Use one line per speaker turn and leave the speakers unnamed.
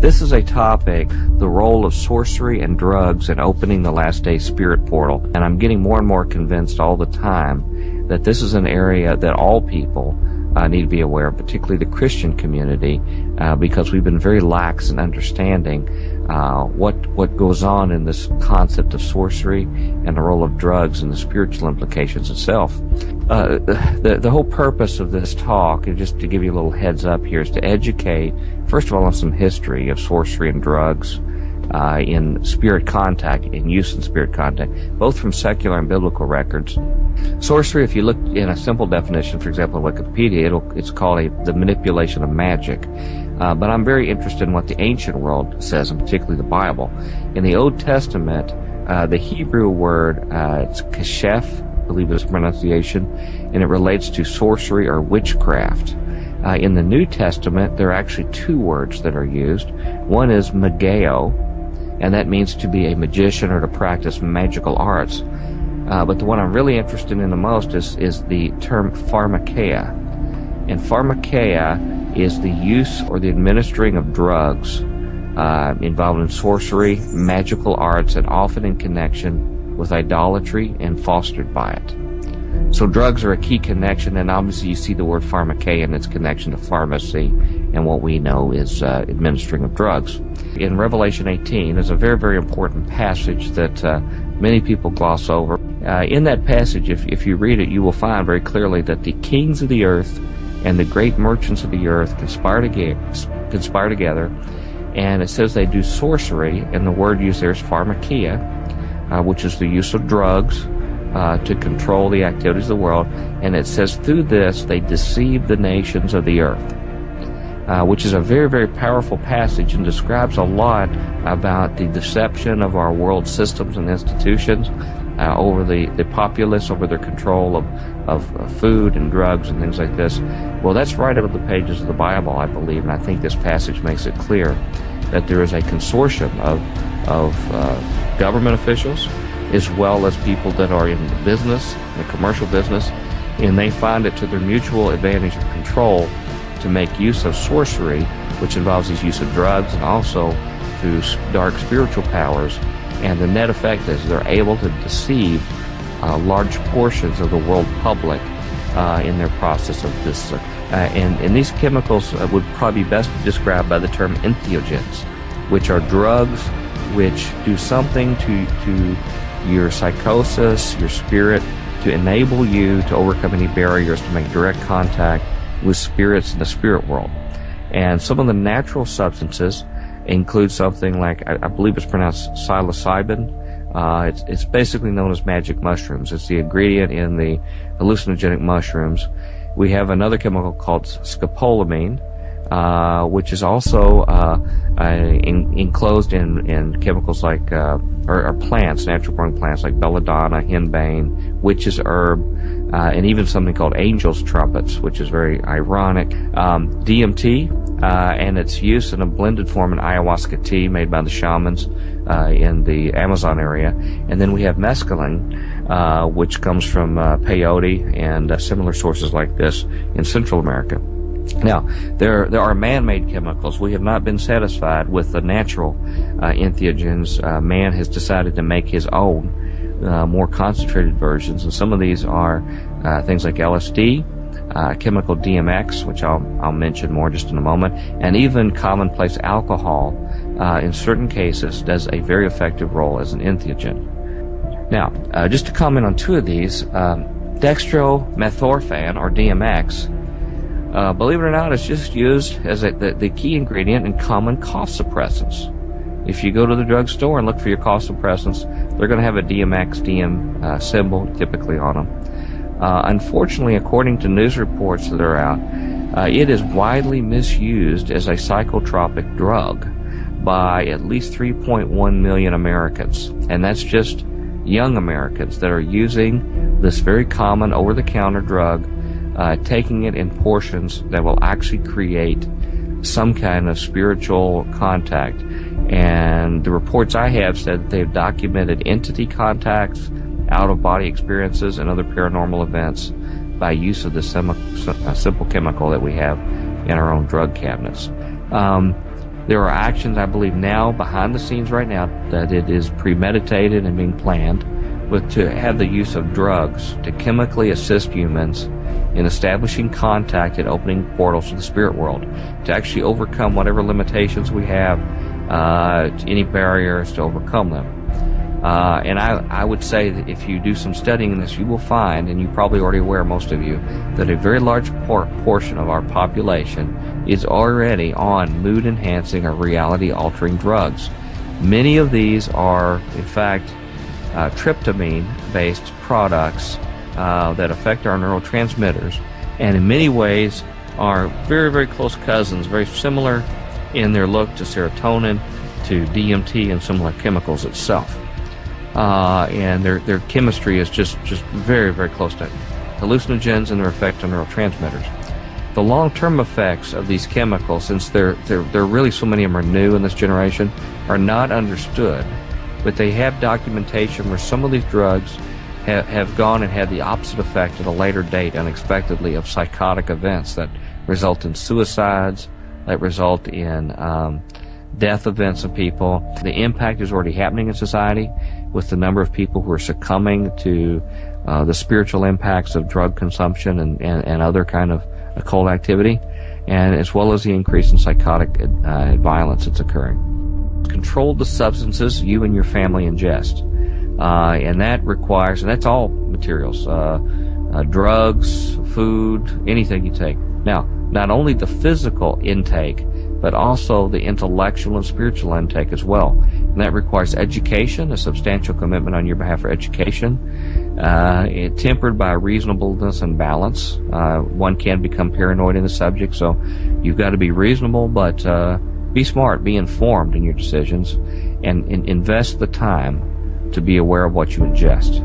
This is a topic, the role of sorcery and drugs in opening the last day spirit portal. And I'm getting more and more convinced all the time that this is an area that all people need to be aware of, particularly the Christian community, because we've been very lax in understanding what goes on in this concept of sorcery and the role of drugs and the spiritual implications itself. The whole purpose of this talk, and just to give you a little heads up here, is to educate, first of all, on some history of sorcery and drugs in spirit contact, in use in spirit contact, both from secular and biblical records. Sorcery, if you look in a simple definition, for example, in Wikipedia, it's called the manipulation of magic. But I'm very interested in what the ancient world says, and particularly the Bible. In the Old Testament, the Hebrew word, it's keshef, I believe it's pronunciation, and it relates to sorcery or witchcraft. In the New Testament, there are actually two words that are used. One is mageo, and that means to be a magician or to practice magical arts. But the one I'm really interested in the most is the term pharmakeia. And pharmakeia is the use or the administering of drugs involved in sorcery, magical arts, and often in connection with idolatry and fostered by it. So drugs are a key connection, and obviously you see the word pharmakeia and its connection to pharmacy and what we know is administering of drugs. In Revelation 18 is a very, very important passage that many people gloss over. In that passage, if you read it, you will find very clearly that the kings of the earth and the great merchants of the earth conspire together, and it says they do sorcery, and the word used there is pharmakeia, which is the use of drugs to control the activities of the world, and it says through this they deceive the nations of the earth, which is a very, very powerful passage and describes a lot about the deception of our world systems and institutions over the populace, over their control of food and drugs and things like this. Well, that's right out of the pages of the Bible, I believe, and I think this passage makes it clear that there is a consortium of government officials as well as people that are in the business, the commercial business, and they find it to their mutual advantage and control to make use of sorcery, which involves the use of drugs and also through dark spiritual powers. And the net effect is they're able to deceive large portions of the world public in their process of this. And these chemicals would probably be best described by the term entheogens, which are drugs which do something to your psychosis, your spirit, to enable you to overcome any barriers, to make direct contact with spirits in the spirit world. And some of the natural substances include something like, I believe it's pronounced psilocybin. It's basically known as magic mushrooms. It's the ingredient in the hallucinogenic mushrooms. We have another chemical called scopolamine, which is also enclosed in chemicals like or plants, natural growing plants like belladonna, henbane, witch's herb, and even something called angel's trumpets, which is very ironic. DMT and its use in a blended form in ayahuasca tea made by the shamans in the Amazon area. And then we have mescaline, which comes from peyote and similar sources like this in Central America. Now, there are man-made chemicals. We have not been satisfied with the natural entheogens. Man has decided to make his own more concentrated versions, and some of these are things like LSD, chemical DMX, which I'll mention more just in a moment, and even commonplace alcohol in certain cases does a very effective role as an entheogen. Now, just to comment on two of these, dextromethorphan, or DMX, believe it or not, it's just used as the key ingredient in common cough suppressants. If you go to the drugstore and look for your cough suppressants, they're going to have a DM symbol typically on them. Unfortunately, according to news reports that are out, it is widely misused as a psychotropic drug by at least 3.1 million Americans. And that's just young Americans that are using this very common over-the-counter drug, taking it in portions that will actually create some kind of spiritual contact. And the reports I have said that they've documented entity contacts, out-of-body experiences, and other paranormal events by use of this simple chemical that we have in our own drug cabinets. There are actions, I believe, now behind the scenes right now that it is premeditated and being planned to have the use of drugs to chemically assist humans in establishing contact and opening portals to the spirit world, to actually overcome whatever limitations we have, any barriers to overcome them. And I would say that if you do some studying in this, you will find, and you're probably already aware, most of you, that a very large portion of our population is already on mood-enhancing or reality-altering drugs. Many of these are, in fact, tryptamine-based products that affect our neurotransmitters, and in many ways are very, very close cousins, very similar in their look to serotonin, to DMT, and similar chemicals itself. And their chemistry is just very, very close to hallucinogens and their effect on neurotransmitters. The long-term effects of these chemicals, since there really so many of them are new in this generation, are not understood. But they have documentation where some of these drugs have gone and had the opposite effect at a later date, unexpectedly, of psychotic events that result in suicides, that result in death events of people. The impact is already happening in society with the number of people who are succumbing to the spiritual impacts of drug consumption and other kind of occult activity, and as well as the increase in psychotic violence that's occurring. Control the substances you and your family ingest, and that requires, and that's all materials, drugs, food, anything you take. Now, not only the physical intake, but also the intellectual and spiritual intake as well. And that requires education, a substantial commitment on your behalf for education, tempered by reasonableness and balance. One can become paranoid in the subject, so you've got to be reasonable, but be smart, be informed in your decisions, and invest the time to be aware of what you ingest.